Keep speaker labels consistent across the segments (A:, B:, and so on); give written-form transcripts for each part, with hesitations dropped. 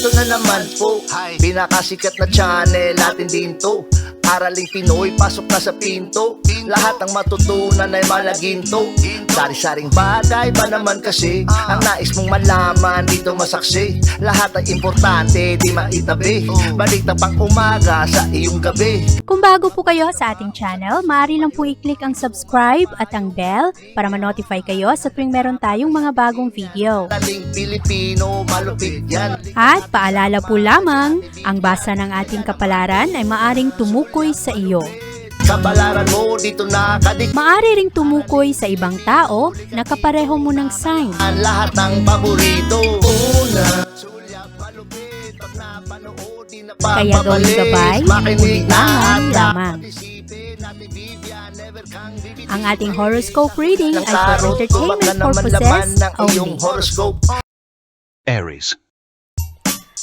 A: Eto na naman po, pinakasikat na channel natin din to. Araling Pinoy, pasok na sa pinto. Lahat ng matutunan ay malaginto. Sari-saring bagay ba naman kasi ang nais mong malaman dito masaksi. Lahat ay importante, di maitabi. Balik na pang umaga sa iyong gabi.
B: Kung bago po kayo sa ating channel, maaari lang po i-click ang subscribe at ang bell para ma-notify kayo sa tuwing meron tayong mga bagong video.
A: Dating Pilipino, malupit yan.
B: At paalala po lamang, ang basa ng ating kapalaran ay maaring tumukoy sa iyo.
A: Kapalaran mo dito nakadik.
B: Maaari ring tumukoy sa ibang tao na kapareho mo ng sign.
A: Ang lahat ng paborito. Una, sulyap, malupit. Pag napanood, di na
B: Kaya gawing gabay, ulilangan lamang. Ang ating horoscope reading ay for entertainment purposes only.
C: Aries.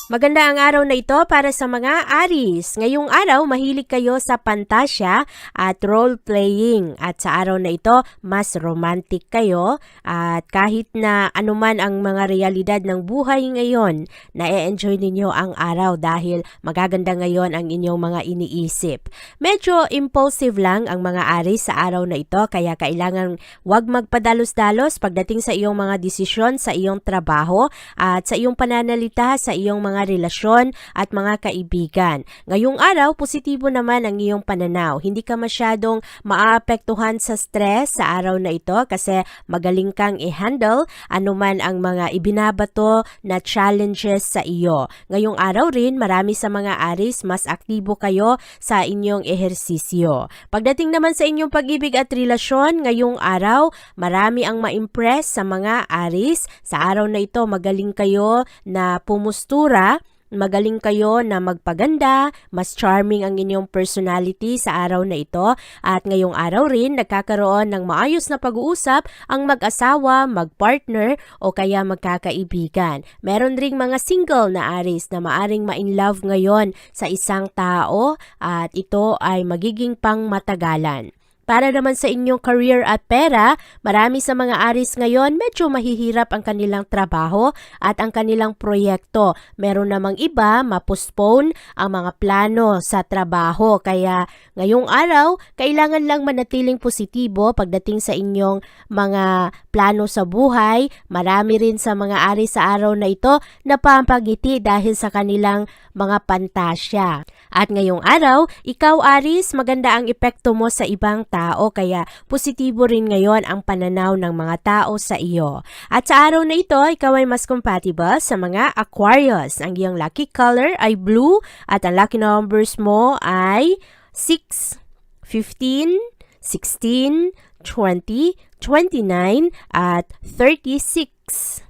D: Maganda ang araw na ito para sa mga Aries. Ngayong araw, mahilig kayo sa pantasya at role-playing. At sa araw na ito, mas romantic kayo. At kahit na anuman ang mga realidad ng buhay ngayon, na-enjoy ninyo ang araw dahil magaganda ngayon ang inyong mga iniisip. Medyo impulsive lang ang mga Aries sa araw na ito, kaya kailangan wag magpadalos-dalos pagdating sa iyong mga desisyon sa iyong trabaho at sa iyong pananalita sa iyong mga relasyon at mga kaibigan. Ngayong araw, positibo naman ang iyong pananaw. Hindi ka masyadong maaapektuhan sa stress sa araw na ito kasi magaling kang i-handle anuman ang mga ibinabato na challenges sa iyo. Ngayong araw rin, marami sa mga Aries, mas aktibo kayo sa inyong ehersisyo. Pagdating naman sa inyong pag-ibig at relasyon, ngayong araw, marami ang ma-impress sa mga Aries. Sa araw na ito, magaling kayo na pumustura. Magaling kayo na magpaganda, mas charming ang inyong personality sa araw na ito at ngayong araw rin nagkakaroon ng maayos na pag-uusap ang mag-asawa, mag-partner o kaya magkakaibigan. Meron ring mga single na Aries na maaring ma-in-love ngayon sa isang tao at ito ay magiging pang matagalan. Para naman sa inyong career at pera, marami sa mga Aries ngayon medyo mahihirap ang kanilang trabaho at ang kanilang proyekto. Meron namang iba, ma-postpone ang mga plano sa trabaho. Kaya ngayong araw, kailangan lang manatiling positibo pagdating sa inyong mga plano sa buhay. Marami rin sa mga Aries sa araw na ito na pampagiti dahil sa kanilang mga pantasya. At ngayong araw, ikaw Aries, maganda ang epekto mo sa ibang tao kaya positibo rin ngayon ang pananaw ng mga tao sa iyo. At sa araw na ito, ikaw ay mas compatible sa mga Aquarius. Ang iyong lucky color ay blue at ang lucky numbers mo ay 6, 15, 16, 20, 29 at 36.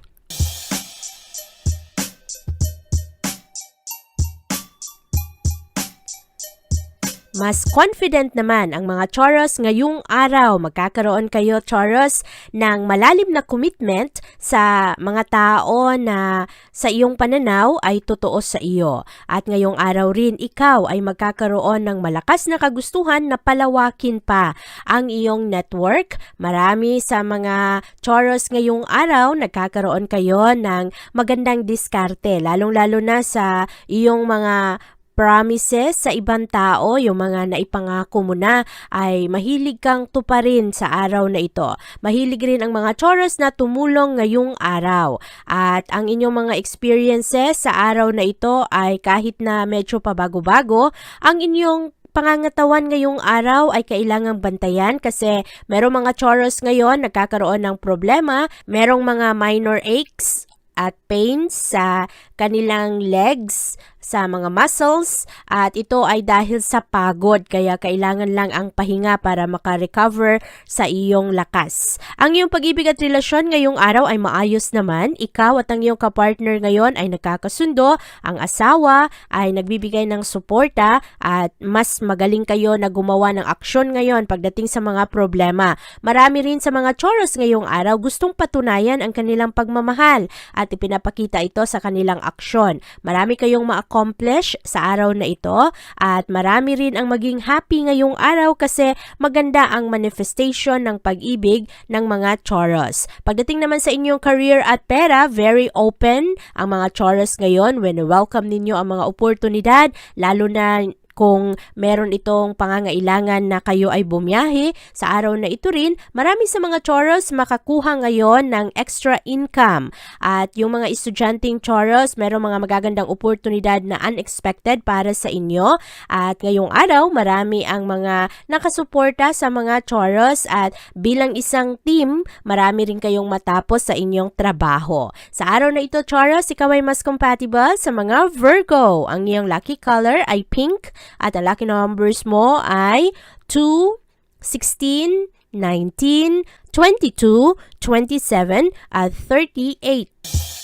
D: Mas confident naman ang mga Taurus ngayong araw. Magkakaroon kayo, Taurus, ng malalim na commitment sa mga tao na sa iyong pananaw ay totoo sa iyo. At ngayong araw rin, ikaw ay magkakaroon ng malakas na kagustuhan na palawakin pa ang iyong network. Marami sa mga Taurus ngayong araw, nagkakaroon kayo ng magandang diskarte, lalong-lalo na sa iyong mga promises sa ibang tao, yung mga naipangako mo na ay mahilig kang tuparin sa araw na ito. Mahilig rin ang mga Taurus na tumulong ngayong araw. At ang inyong mga experiences sa araw na ito ay kahit na medyo pabago-bago, ang inyong pangangatawan ngayong araw ay kailangang bantayan kasi merong mga Taurus ngayon nagkakaroon ng problema, merong mga minor aches at pains sa kanilang legs, sa mga muscles at ito ay dahil sa pagod kaya kailangan lang ang pahinga para makarecover sa iyong lakas. Ang iyong pag-ibig at relasyon ngayong araw ay maayos naman. Ikaw at ang iyong kapartner ngayon ay nagkakasundo. Ang asawa ay nagbibigay ng suporta at mas magaling kayo na gumawa ng aksyon ngayon pagdating sa mga problema. Marami rin sa mga Taurus ngayong araw gustong patunayan ang kanilang pagmamahal at ipinapakita ito sa kanilang aksyon. Marami kayong ma-accomplish sa araw na ito at marami rin ang maging happy ngayong araw kasi maganda ang manifestation ng pag-ibig ng mga Taurus. Pagdating naman sa inyong career at pera, very open ang mga Taurus ngayon when welcome ninyo ang mga oportunidad, lalo na kung meron itong pangangailangan na kayo ay bumiyahe, sa araw na ito rin, marami sa mga Taurus makakuha ngayon ng extra income. At yung mga estudyanteng Taurus, meron mga magagandang oportunidad na unexpected para sa inyo. At ngayong araw, marami ang mga nakasuporta sa mga Taurus at bilang isang team, marami rin kayong matapos sa inyong trabaho. Sa araw na ito, Taurus, ikaw ay mas compatible sa mga Virgo. Ang iyong lucky color ay pink. At ang lucky numbers mo ay 2, 16, 19, 22, 27, at 38.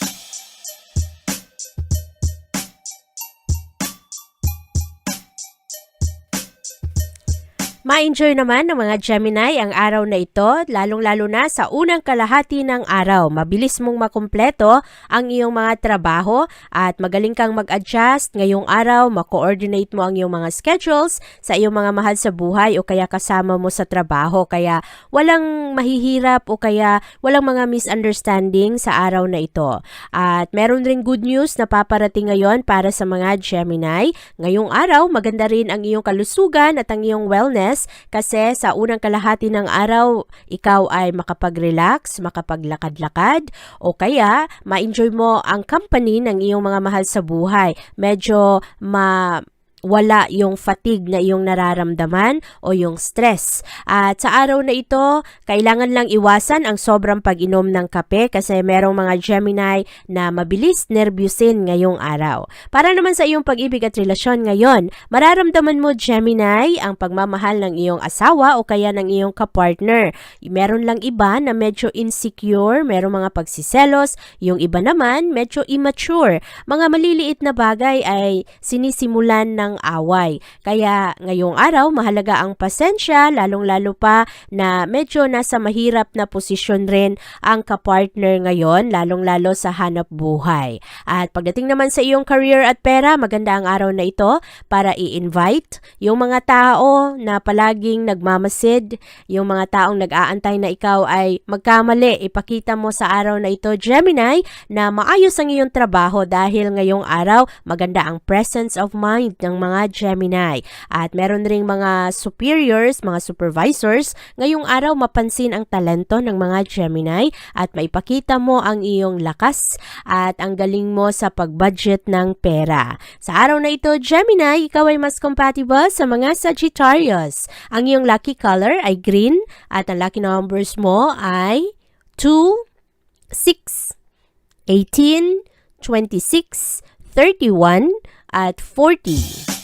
D: Ma-enjoy naman ng mga Gemini ang araw na ito, lalong-lalo na sa unang kalahati ng araw. Mabilis mong makumpleto ang iyong mga trabaho at magaling kang mag-adjust ngayong araw, ma-coordinate mo ang iyong mga schedules sa iyong mga mahal sa buhay o kaya kasama mo sa trabaho. Kaya walang mahihirap o kaya walang mga misunderstanding sa araw na ito. At meron ring good news na paparating ngayon para sa mga Gemini. Ngayong araw, maganda rin ang iyong kalusugan at ang iyong wellness kasi sa unang kalahati ng araw, ikaw ay makapag-relax, makapaglakad-lakad o kaya ma-enjoy mo ang company ng iyong mga mahal sa buhay. Medyo wala yung fatigue na iyong nararamdaman o yung stress. At sa araw na ito, kailangan lang iwasan ang sobrang pag-inom ng kape kasi merong mga Gemini na mabilis nervyusin ngayong araw. Para naman sa iyong pag-ibig at relasyon ngayon, mararamdaman mo Gemini ang pagmamahal ng iyong asawa o kaya ng iyong kapartner. Meron lang iba na medyo insecure, merong mga pagsiselos, yung iba naman medyo immature. Mga maliliit na bagay ay sinisimulan ng away. Kaya ngayong araw, mahalaga ang pasensya, lalong-lalo pa na medyo nasa mahirap na posisyon rin ang kapartner ngayon, lalong-lalo sa hanap buhay. At pagdating naman sa iyong career at pera, maganda ang araw na ito para i-invite yung mga tao na palaging nagmamasid, yung mga taong nag-aantay na ikaw ay magkamali. Ipakita mo sa araw na ito, Gemini, na maayos ang iyong trabaho dahil ngayong araw, maganda ang presence of mind ng mga Gemini. At meron ring mga superiors, mga supervisors, ngayong araw mapansin ang talento ng mga Gemini at maipakita mo ang iyong lakas at ang galing mo sa pag-budget ng pera. Sa araw na ito, Gemini, ikaw ay mas compatible sa mga Sagittarius. Ang iyong lucky color ay green at ang lucky numbers mo ay 2, 6, 18, 26, 31, at 40.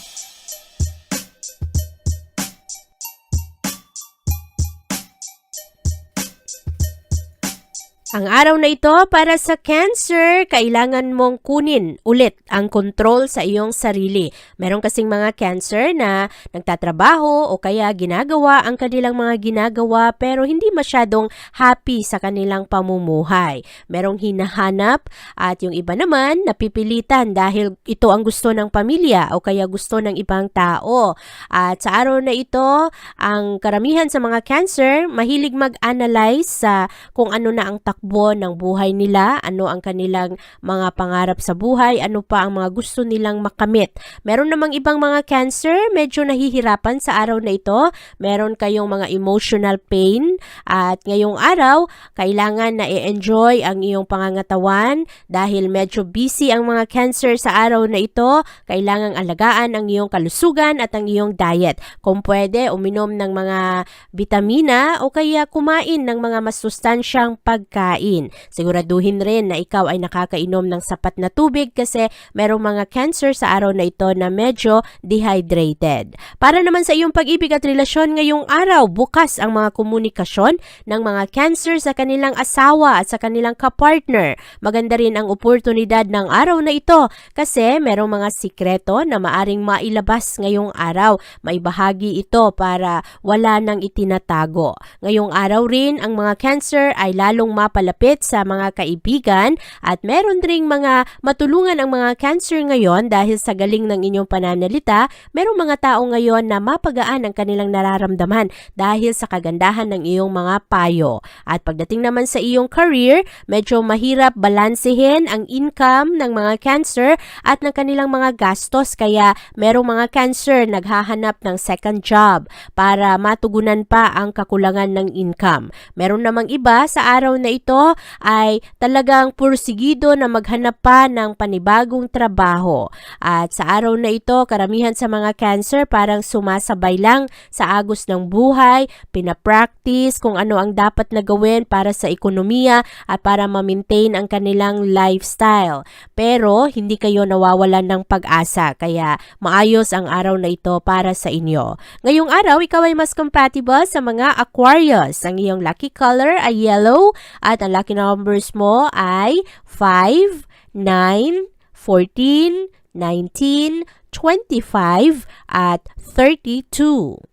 D: Ang araw na ito para sa Cancer, kailangan mong kunin ulit ang control sa iyong sarili. Meron kasing mga Cancer na nagtatrabaho o kaya ginagawa ang kanilang mga ginagawa pero hindi masyadong happy sa kanilang pamumuhay. Merong hinahanap at yung iba naman napipilitan dahil ito ang gusto ng pamilya o kaya gusto ng ibang tao. At sa araw na ito, ang karamihan sa mga Cancer mahilig mag-analyze sa kung ano na ang takbo ng buhay nila, ano ang kanilang mga pangarap sa buhay, ano pa ang mga gusto nilang makamit. Meron namang ibang mga Cancer, medyo nahihirapan sa araw na ito. Meron kayong mga emotional pain at ngayong araw, kailangan na i-enjoy ang iyong pangangatawan dahil medyo busy ang mga Cancer sa araw na ito. Kailangang alagaan ang iyong kalusugan at ang iyong diet. Kung pwede, uminom ng mga vitamina o kaya kumain ng mga masustansyang pagkain. Siguraduhin rin na ikaw ay nakakainom ng sapat na tubig kasi merong mga Cancer sa araw na ito na medyo dehydrated. Para naman sa iyong pag-ibig at relasyon ngayong araw, bukas ang mga komunikasyon ng mga Cancer sa kanilang asawa at sa kanilang kapartner. Maganda rin ang oportunidad ng araw na ito kasi merong mga sikreto na maaring mailabas ngayong araw. May bahagi ito para wala nang itinatago. Ngayong araw rin, ang mga Cancer ay lalong mapalapit sa mga kaibigan at meron ring mga matulungan ang mga Cancer ngayon dahil sa galing ng inyong pananalita. Merong mga tao ngayon na mapagaan ang kanilang nararamdaman dahil sa kagandahan ng iyong mga payo. At pagdating naman sa iyong career, medyo mahirap balansehin ang income ng mga Cancer at ng kanilang mga gastos, kaya merong mga Cancer naghahanap ng second job para matugunan pa ang kakulangan ng income. Meron namang iba sa araw na ito ay talagang pursigido na maghanap pa ng panibagong trabaho. At sa araw na ito, karamihan sa mga Cancer parang sumasabay lang sa agos ng buhay, pinapractice kung ano ang dapat na gawin para sa ekonomiya at para ma-maintain ang kanilang lifestyle. Pero hindi kayo nawawalan ng pag-asa, kaya maayos ang araw na ito para sa inyo. Ngayong araw, ikaw ay mas compatible sa mga Aquarius. Ang iyong lucky color ay yellow at ang lucky numbers mo ay 5, 9, 14, 19, 25 at 32.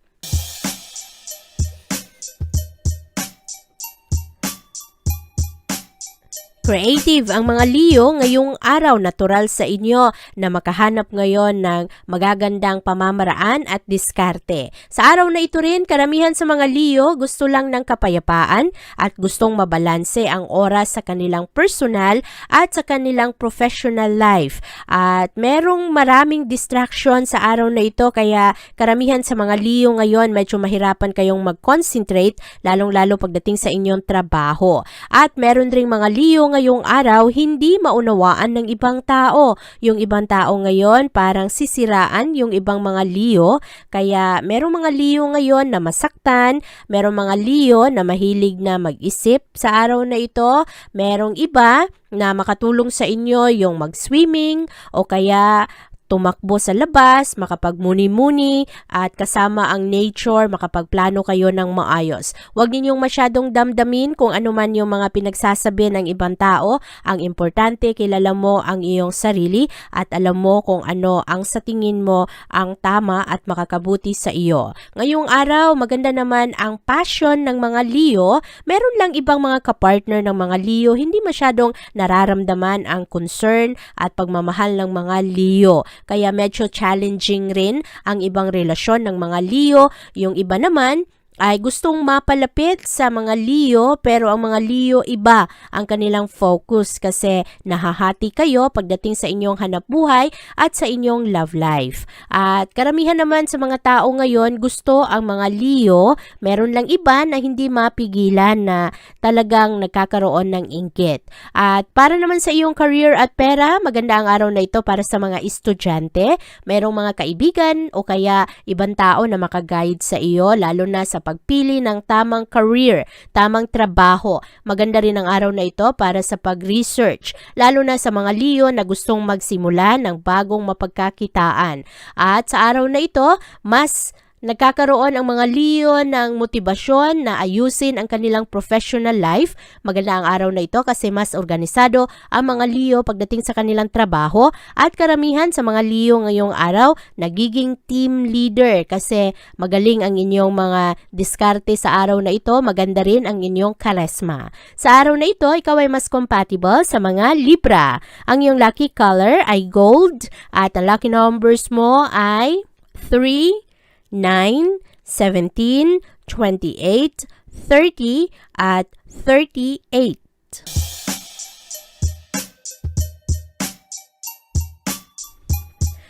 D: Creative ang mga Leo ngayong araw, natural sa inyo na makahanap ngayon ng magagandang pamamaraan at diskarte. Sa araw na ito rin, karamihan sa mga Leo gusto lang ng kapayapaan at gustong mabalanse ang oras sa kanilang personal at sa kanilang professional life. At merong maraming distraction sa araw na ito, kaya karamihan sa mga Leo ngayon medyo mahirapan kayong mag-concentrate, lalong-lalo pagdating sa inyong trabaho. At meron ring mga Leo ngayong araw hindi maunawaan ng ibang tao. Yung ibang tao ngayon parang sisiraan yung ibang mga Leo, kaya merong mga Leo ngayon na masaktan, merong mga Leo na mahilig na mag-isip sa araw na ito, merong iba na makatulong sa inyo yung mag-swimming o kaya tumakbo sa labas, makapagmuni-muni at kasama ang nature, makapagplano kayo ng maayos. Huwag ninyong masyadong damdamin kung ano man yung mga pinagsasabi ng ibang tao. Ang importante, kilala mo ang iyong sarili at alam mo kung ano ang sa tingin mo ang tama at makakabuti sa iyo. Ngayong araw, maganda naman ang passion ng mga Leo. Meron lang ibang mga kapartner ng mga Leo, hindi masyadong nararamdaman ang concern at pagmamahal ng mga Leo. Kaya medyo challenging rin ang ibang relasyon ng mga Leo. Yung iba naman ay gustong mapalapit sa mga Leo, pero ang mga Leo iba ang kanilang focus kasi nahahati kayo pagdating sa inyong hanapbuhay at sa inyong love life. At karamihan naman sa mga tao ngayon gusto ang mga Leo, meron lang iba na hindi mapigilan na talagang nagkakaroon ng inggit. At para naman sa iyong career at pera, maganda ang araw na ito para sa mga estudyante, merong mga kaibigan o kaya ibang tao na makaguide sa iyo, lalo na sa pagpili ng tamang career, tamang trabaho. Maganda rin ang araw na ito para sa pag-research, lalo na sa mga Leo na gustong magsimula ng bagong mapagkakitaan. At sa araw na ito, mas nagkakaroon ang mga Leo ng motibasyon na ayusin ang kanilang professional life. Maganda ang araw na ito kasi mas organisado ang mga Leo pagdating sa kanilang trabaho, at karamihan sa mga Leo ngayong araw nagiging team leader kasi magaling ang inyong mga diskarte sa araw na ito, maganda rin ang inyong charisma. Sa araw na ito, ikaw ay mas compatible sa mga Libra. Ang iyong lucky color ay gold at ang lucky numbers mo ay 3, 9, 17, 28, 30 at 38.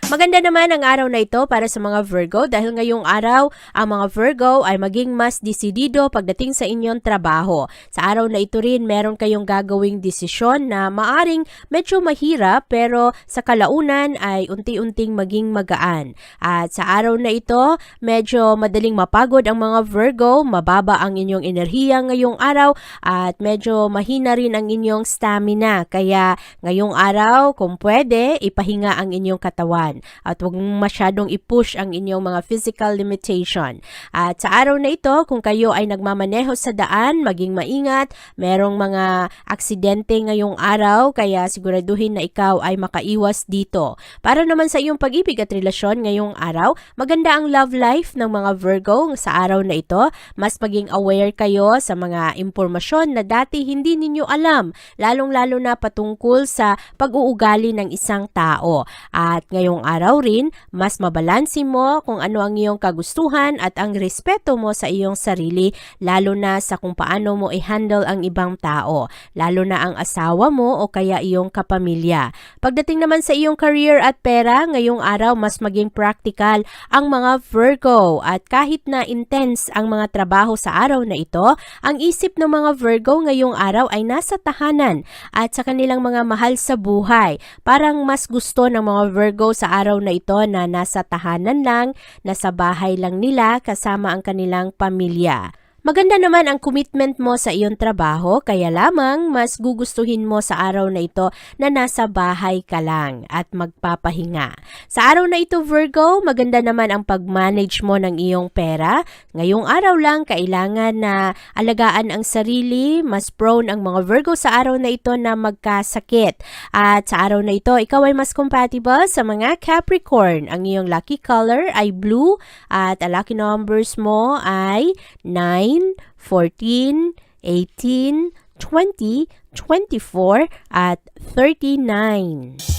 D: Maganda naman ang araw na ito para sa mga Virgo dahil ngayong araw ang mga Virgo ay maging mas desidido pagdating sa inyong trabaho. Sa araw na ito rin meron kayong gagawing desisyon na maaring medyo mahirap pero sa kalaunan ay unti-unting maging magaan. At sa araw na ito medyo madaling mapagod ang mga Virgo, mababa ang inyong enerhiya ngayong araw at medyo mahina rin ang inyong stamina. Kaya ngayong araw kung pwede ipahinga ang inyong katawan. yan. At huwag masyadong i-push ang inyong mga physical limitation. At sa araw na ito, kung kayo ay nagmamaneho sa daan, maging maingat. Merong mga aksidente ngayong araw, kaya siguraduhin na ikaw ay makaiwas dito. Para naman sa iyong pag-ibig at relasyon ngayong araw, maganda ang love life ng mga Virgo sa araw na ito. Mas maging aware kayo sa mga impormasyon na dati hindi ninyo alam, lalong-lalo na patungkol sa pag-uugali ng isang tao. At ngayong araw rin, mas mabalansin mo kung ano ang iyong kagustuhan at ang respeto mo sa iyong sarili, lalo na sa kung paano mo i-handle ang ibang tao, lalo na ang asawa mo o kaya iyong kapamilya. Pagdating naman sa iyong career at pera, ngayong araw mas maging practical ang mga Virgo at kahit na intense ang mga trabaho sa araw na ito, ang isip ng mga Virgo ngayong araw ay nasa tahanan at sa kanilang mga mahal sa buhay. Parang mas gusto ng mga Virgo sa araw na ito na nasa tahanan lang, nasa bahay lang nila kasama ang kanilang pamilya. Maganda naman ang commitment mo sa iyong trabaho, kaya lamang mas gugustuhin mo sa araw na ito na nasa bahay ka lang at magpapahinga. Sa araw na ito Virgo, maganda naman ang pag-manage mo ng iyong pera. Ngayong araw lang, kailangan na alagaan ang sarili, mas prone ang mga Virgo sa araw na ito na magkasakit. At sa araw na ito, ikaw ay mas compatible sa mga Capricorn. Ang iyong lucky color ay blue at ang lucky numbers mo ay 9, 14, 18, 20, 24, at 39.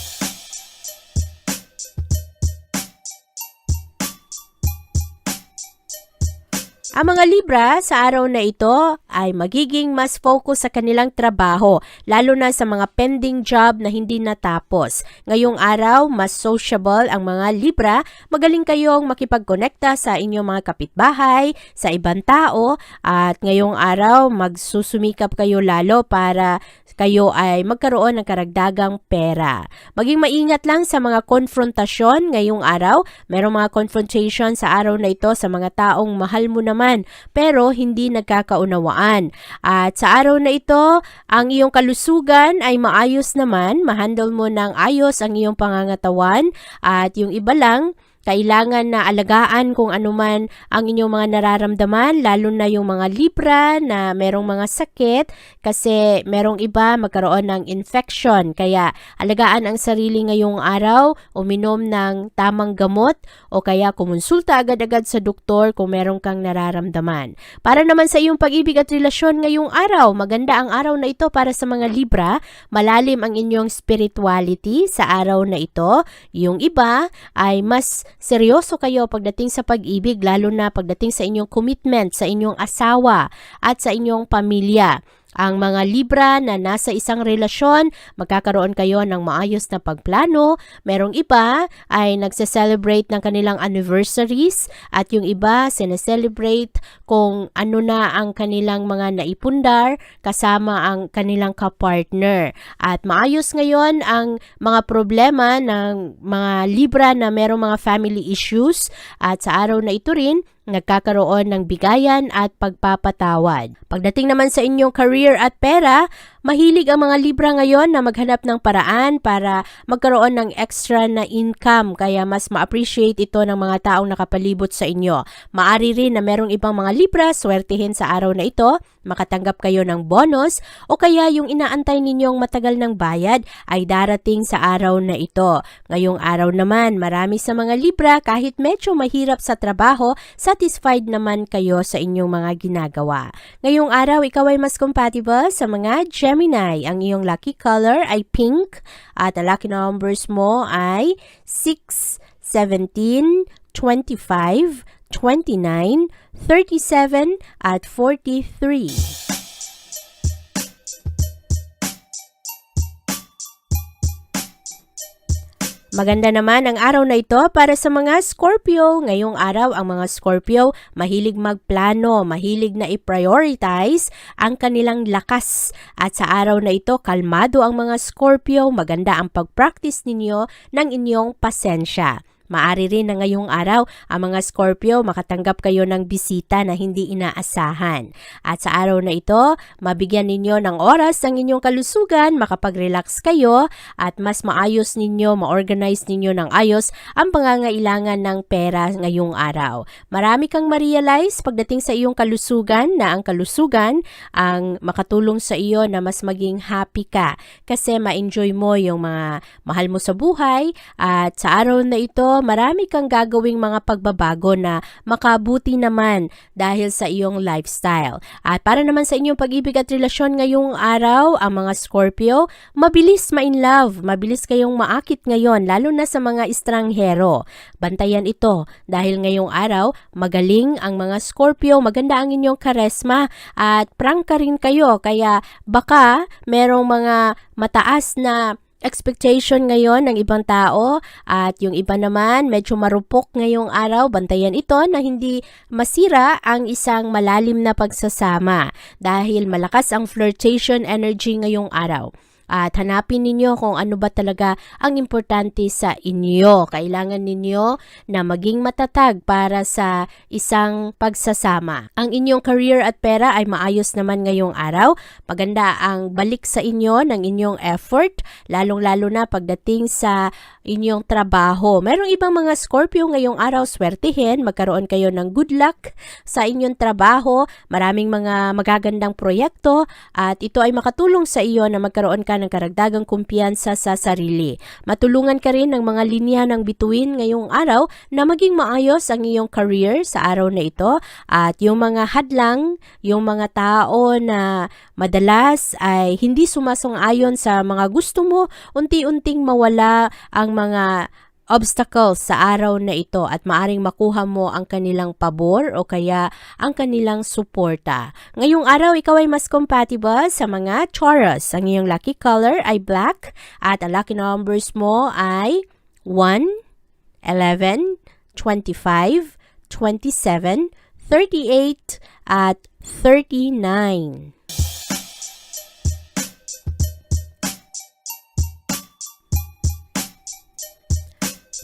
D: Ang mga Libra sa araw na ito ay magiging mas focus sa kanilang trabaho, lalo na sa mga pending job na hindi natapos. Ngayong araw, mas sociable ang mga Libra, magaling kayong makipagkonekta sa inyong mga kapitbahay, sa ibang tao, at ngayong araw, magsusumikap kayo lalo para kayo ay magkaroon ng karagdagang pera. Maging maingat lang sa mga konfrontasyon ngayong araw. Merong mga confrontation sa araw na ito sa mga taong mahal mo naman pero hindi nagkakaunawaan. At sa araw na ito, ang iyong kalusugan ay maayos naman. Mahandle mo ng ayos ang iyong pangangatawan at yung iba lang, kailangan na alagaan kung anuman ang inyong mga nararamdaman, lalo na yung mga Libra na merong mga sakit kasi merong iba magkaroon ng infection. Kaya alagaan ang sarili ngayong araw, uminom ng tamang gamot o kaya kumonsulta agad-agad sa doktor kung meron kang nararamdaman. Para naman sa iyong pag-ibig at relasyon ngayong araw, maganda ang araw na ito para sa mga Libra, malalim ang inyong spirituality sa araw na ito. Yung iba ay mas seryoso kayo pagdating sa pag-ibig, lalo na pagdating sa inyong commitment sa inyong asawa at sa inyong pamilya. Ang mga Libra na nasa isang relasyon, magkakaroon kayo ng maayos na pagplano. Merong iba ay nagse-celebrate ng kanilang anniversaries at yung iba sineselebrate kung ano na ang kanilang mga naipundar kasama ang kanilang kapartner. At maayos ngayon ang mga problema ng mga Libra na merong mga family issues at sa araw na ito rin, nagkakaroon ng bigayan at pagpapatawad. Pagdating naman sa inyong career at pera, mahilig ang mga Libra ngayon na maghanap ng paraan para magkaroon ng extra na income, kaya mas ma-appreciate ito ng mga taong nakapalibot sa inyo. Maari rin na merong ibang mga Libra, swertihin sa araw na ito, makatanggap kayo ng bonus o kaya yung inaantay ninyong matagal ng bayad ay darating sa araw na ito. Ngayong araw naman, marami sa mga Libra kahit medyo mahirap sa trabaho, satisfied naman kayo sa inyong mga ginagawa. Ngayong araw, ikaw ay mas compatible sa mga Gemini. Ang iyong lucky color ay pink at ang lucky numbers mo ay 6, 17, 25, 29, 37, at 43. Maganda naman ang araw na ito para sa mga Scorpio. Ngayong araw, ang mga Scorpio mahilig magplano, mahilig na i-prioritize ang kanilang lakas. At sa araw na ito, kalmado ang mga Scorpio. Maganda ang pag-practice ninyo ng inyong pasensya. Maari rin na ngayong araw ang mga Scorpio makatanggap kayo ng bisita na hindi inaasahan. At sa araw na ito, mabigyan ninyo ng oras ang inyong kalusugan, makapag-relax kayo at mas maayos ninyo, ma-organize ninyo ng ayos ang pangangailangan ng pera ngayong araw. Marami kang ma-realize pagdating sa iyong kalusugan na ang kalusugan ang makatulong sa iyo na mas maging happy ka kasi ma-enjoy mo yung mga mahal mo sa buhay at sa araw na ito, marami kang gagawing mga pagbabago na makabuti naman dahil sa iyong lifestyle. At para naman sa inyong pag-ibig at relasyon ngayong araw, ang mga Scorpio, mabilis ma-in love, mabilis kayong maakit ngayon, lalo na sa mga estranghero. Bantayan ito dahil ngayong araw, magaling ang mga Scorpio, maganda ang inyong karesma at prangka rin kayo, kaya baka merong mga mataas na expectation ngayon ng ibang tao at yung iba naman medyo marupok ngayong araw. Bantayan ito na hindi masira ang isang malalim na pagsasama dahil malakas ang flirtation energy ngayong araw. At hanapin ninyo kung ano ba talaga ang importante sa inyo. Kailangan ninyo na maging matatag para sa isang pagsasama. Ang inyong career at pera ay maayos naman ngayong araw. Maganda ang balik sa inyo ng inyong effort, lalong-lalo na pagdating sa inyong trabaho. Merong ibang mga Scorpio ngayong araw swertihin, magkaroon kayo ng good luck sa inyong trabaho. Maraming mga magagandang proyekto at ito ay makatulong sa iyo na magkaroon ka ng karagdagang kumpiyansa sa sarili. Matulungan ka rin ng mga linya ng bituin ngayong araw na maging maayos ang iyong career sa araw na ito at yung mga hadlang, yung mga tao na madalas ay hindi sumasang-ayon sa mga gusto mo, unti-unting mawala ang mga obstacles sa araw na ito at maaring makuha mo ang kanilang pabor o kaya ang kanilang suporta. Ngayong araw, ikaw ay mas compatible sa mga Taurus. Ang iyong lucky color ay black at ang lucky numbers mo ay 1, 11, 25, 27, 38 at 39.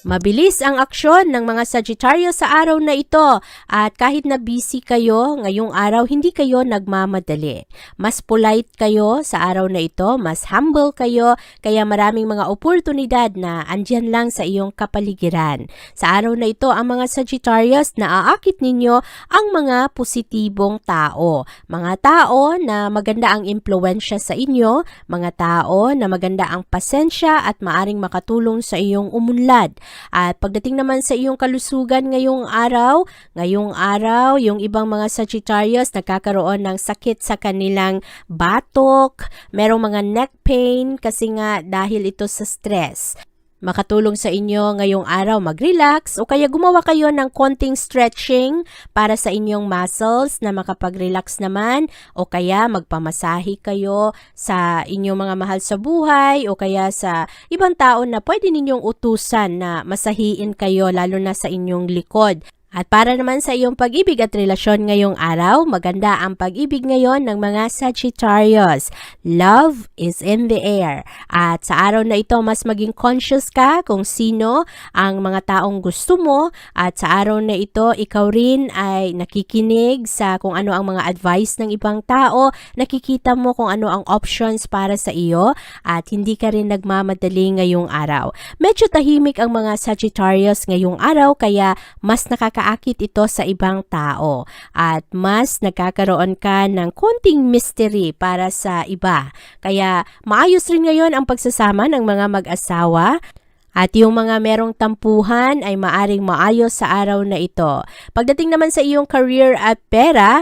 D: Mabilis ang aksyon ng mga Sagittarius sa araw na ito at kahit na busy kayo, ngayong araw hindi kayo nagmamadali. Mas polite kayo sa araw na ito, mas humble kayo, kaya maraming mga oportunidad na andyan lang sa iyong kapaligiran. Sa araw na ito, ang mga Sagittarius naaakit ninyo ang mga positibong tao. Mga tao na maganda ang impluensya sa inyo, mga tao na maganda ang pasensya at maaring makatulong sa iyong umunlad. At pagdating naman sa iyong kalusugan ngayong araw, yung ibang mga Sagittarius nagkakaroon ng sakit sa kanilang batok, merong mga neck pain kasi nga dahil ito sa stress. Makatulong sa inyo ngayong araw mag-relax o kaya gumawa kayo ng konting stretching para sa inyong muscles na makapag-relax naman o kaya magpamasahe kayo sa inyong mga mahal sa buhay o kaya sa ibang tao na pwede ninyong utusan na masahiin kayo lalo na sa inyong likod. At para naman sa iyong pag-ibig at relasyon ngayong araw, maganda ang pag-ibig ngayon ng mga Sagittarius. Love is in the air. At sa araw na ito, mas maging conscious ka kung sino ang mga taong gusto mo. At sa araw na ito, ikaw rin ay nakikinig sa kung ano ang mga advice ng ibang tao. Nakikita mo kung ano ang options para sa iyo. At hindi ka rin nagmamadali ngayong araw. Medyo tahimik ang mga Sagittarius ngayong araw, kaya mas nakakaakit ito sa ibang tao at mas nagkakaroon ka ng konting mystery para sa iba. Kaya maayos rin ngayon ang pagsasama ng mga mag-asawa. At yung mga merong tampuhan ay maaring maayos sa araw na ito. Pagdating naman sa iyong career at pera,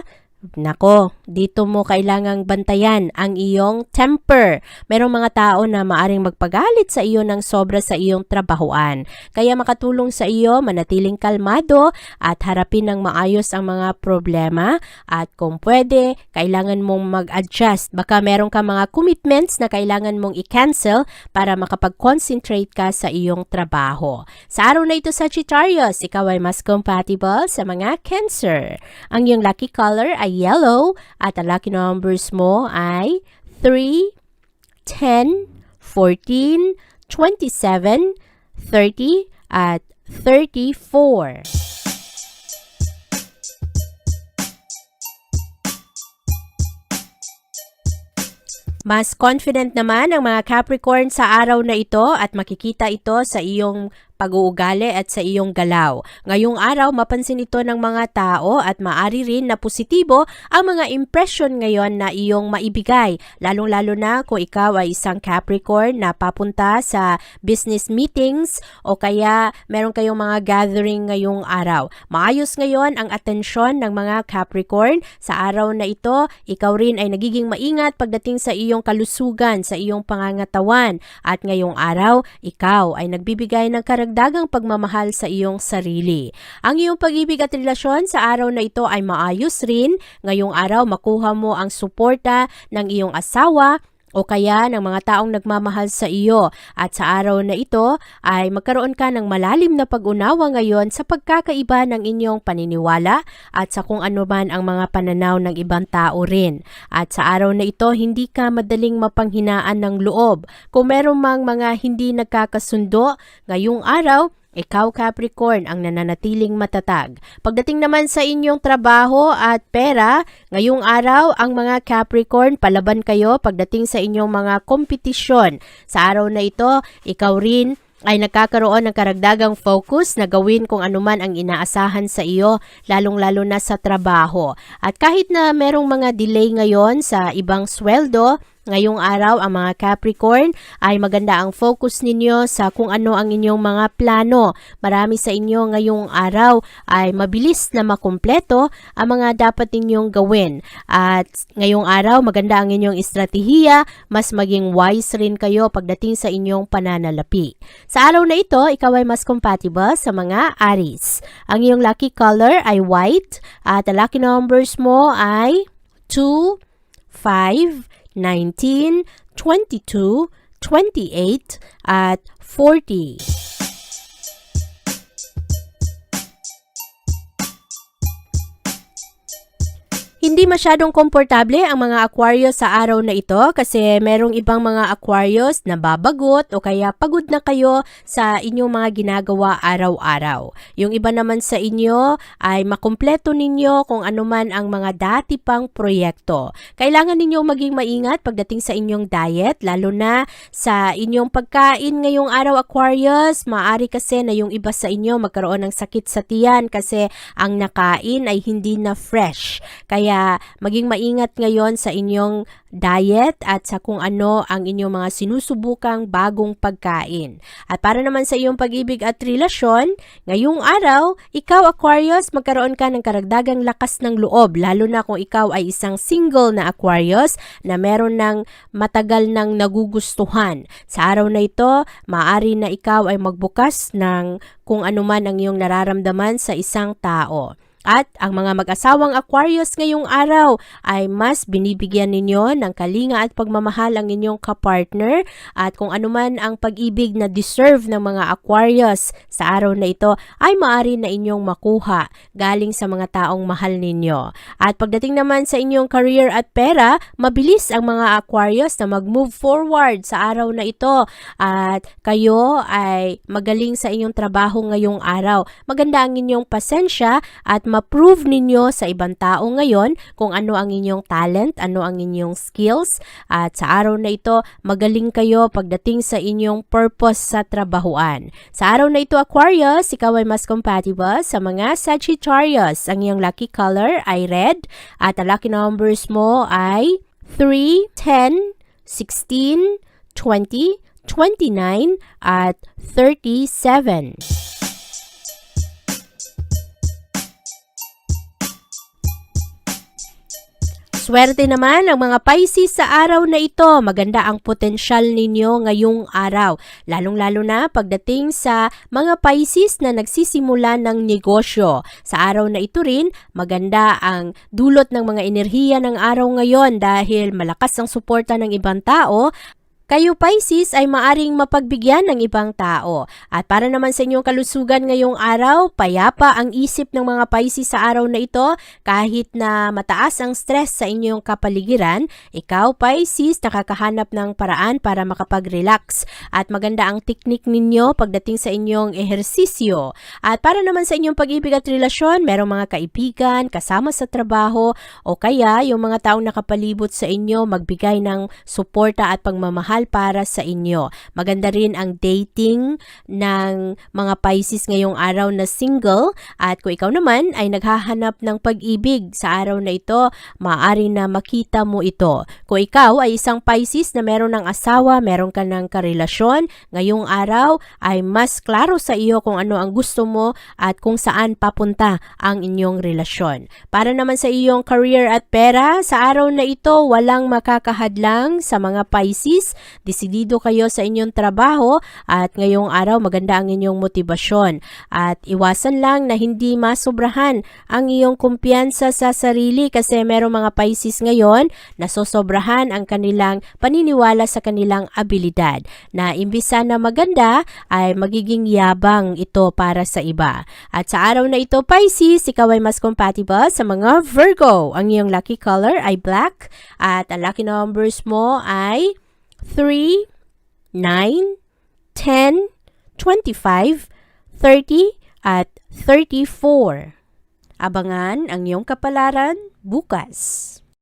D: nako, dito mo kailangang bantayan ang iyong temper. Merong mga tao na maaring magpagalit sa iyo ng sobra sa iyong trabahuan. Kaya makatulong sa iyo, manatiling kalmado at harapin ng maayos ang mga problema. At kung pwede, kailangan mong mag-adjust. Baka meron ka mga commitments na kailangan mong i-cancel para makapag-concentrate ka sa iyong trabaho. Sa araw na ito, Sagittarius, ikaw ay mas compatible sa mga Cancer. Ang iyong lucky color ay yellow at ang lucky numbers mo ay 3, 10, 14, 27, 30 at 34. Mas confident naman ang mga Capricorn sa araw na ito at makikita ito sa iyong pag-uugali at sa iyong galaw. Ngayong araw, mapansin ito ng mga tao at maari rin na positibo ang mga impression ngayon na iyong maibigay, lalong-lalo na kung ikaw ay isang Capricorn na papunta sa business meetings o kaya meron kayong mga gathering ngayong araw. Maayos ngayon ang atensyon ng mga Capricorn. Sa araw na ito, ikaw rin ay nagiging maingat pagdating sa iyong kalusugan, sa iyong pangangatawan. At ngayong araw, ikaw ay nagbibigay ng karagdagang pagmamahal sa iyong sarili. Ang iyong pag-ibig at relasyon sa araw na ito ay maayos rin. Ngayong araw, makuha mo ang suporta ng iyong asawa o kaya ng mga taong nagmamahal sa iyo. At sa araw na ito ay magkaroon ka ng malalim na pag-unawa ngayon sa pagkakaiba ng inyong paniniwala at sa kung ano man ang mga pananaw ng ibang tao rin. At sa araw na ito, hindi ka madaling mapanghinaan ng loob. Kung meron mang mga hindi nagkakasundo, ngayong araw, ikaw Capricorn ang nananatiling matatag. Pagdating naman sa inyong trabaho at pera, ngayong araw ang mga Capricorn palaban kayo pagdating sa inyong mga kompetisyon. Sa araw na ito, ikaw rin ay nagkakaroon ng karagdagang focus na gawin kung anuman ang inaasahan sa iyo, lalong-lalo na sa trabaho. At kahit na merong mga delay ngayon sa ibang sweldo, ngayong araw ang mga Capricorn ay maganda ang focus ninyo sa kung ano ang inyong mga plano. Marami sa inyo ngayong araw ay mabilis na makumpleto ang mga dapat ninyong gawin. At ngayong araw maganda ang inyong estratehiya, mas maging wise rin kayo pagdating sa inyong pananalapi. Sa araw na ito, ikaw ay mas compatible sa mga Aries. Ang iyong lucky color ay white at ang lucky numbers mo ay 2, 5, 19, 22, 28, at 40. Hindi masyadong komportable ang mga Aquarius sa araw na ito kasi merong ibang mga Aquarius na babagot o kaya pagod na kayo sa inyong mga ginagawa araw-araw. Yung iba naman sa inyo ay makumpleto ninyo kung anuman ang mga dati pang proyekto. Kailangan ninyo maging maingat pagdating sa inyong diet, lalo na sa inyong pagkain ngayong araw Aquarius. Maaari kasi na yung iba sa inyo magkaroon ng sakit sa tiyan kasi ang nakain ay hindi na fresh. Kaya maging maingat ngayon sa inyong diet at sa kung ano ang inyong mga sinusubukang bagong pagkain. At para naman sa iyong pag-ibig at relasyon, ngayong araw, ikaw Aquarius, magkaroon ka ng karagdagang lakas ng loob, lalo na kung ikaw ay isang single na Aquarius na meron ng matagal ng nagugustuhan. Sa araw na ito, maaari na ikaw ay magbukas ng kung ano man ang iyong nararamdaman sa isang tao. At ang mga mag-asawang Aquarius ngayong araw ay mas binibigyan ninyo ng kalinga at pagmamahal ang inyong kapartner at kung anuman ang pag-ibig na deserve ng mga Aquarius sa araw na ito ay maaari na inyong makuha galing sa mga taong mahal ninyo. At pagdating naman sa inyong career at pera, mabilis ang mga Aquarius na mag-move forward sa araw na ito at kayo ay magaling sa inyong trabaho ngayong araw. Maganda ang inyong pasensya at ma-prove ninyo sa ibang tao ngayon kung ano ang inyong talent, ano ang inyong skills at sa araw na ito magaling kayo pagdating sa inyong purpose sa trabahuan. Sa araw na ito Aquarius, ikaw ay mas compatible sa mga Sagittarius. Ang iyong lucky color ay red at ang lucky numbers mo ay 3, 10, 16, 20, 29 at 37. Swerte naman ang mga Pisces sa araw na ito. Maganda ang potensyal ninyo ngayong araw. Lalong-lalo na pagdating sa mga Pisces na nagsisimula ng negosyo. Sa araw na ito rin, maganda ang dulot ng mga enerhiya ng araw ngayon dahil malakas ang suporta ng ibang tao. Kayo Pisces ay maaring mapagbigyan ng ibang tao. At para naman sa inyong kalusugan ngayong araw, payapa ang isip ng mga Pisces sa araw na ito. Kahit na mataas ang stress sa inyong kapaligiran, ikaw Pisces nakakahanap ng paraan para makapag-relax. At maganda ang teknik ninyo pagdating sa inyong ehersisyo. At para naman sa inyong pag-ibig at relasyon, merong mga kaibigan, kasama sa trabaho, o kaya yung mga taong nakapalibot sa inyo magbigay ng suporta at pagmamahal para sa inyo. Maganda rin ang dating ng mga Pisces ngayong araw na single, at kung ikaw naman ay naghahanap ng pag-ibig sa araw na ito, maaari na makita mo ito. Kung ikaw ay isang Pisces na meron ng asawa, meron ka ng karelasyon, ngayong araw ay mas klaro sa iyo kung ano ang gusto mo at kung saan papunta ang inyong relasyon. Para naman sa iyong career at pera, sa araw na ito walang makakahadlang sa mga Pisces. Desidido kayo sa inyong trabaho at ngayong araw maganda ang inyong motibasyon. At iwasan lang na hindi masobrahan ang iyong kumpiyansa sa sarili kasi merong mga Pisces ngayon na sosobrahan ang kanilang paniniwala sa kanilang abilidad. Na imbis na maganda ay magiging yabang ito para sa iba. At sa araw na ito Pisces, ikaw ay mas compatible sa mga Virgo. Ang iyong lucky color ay black at ang lucky numbers mo ay 3, 9, 10, 25, 30 at 34. Abangan ang iyong kapalaran bukas.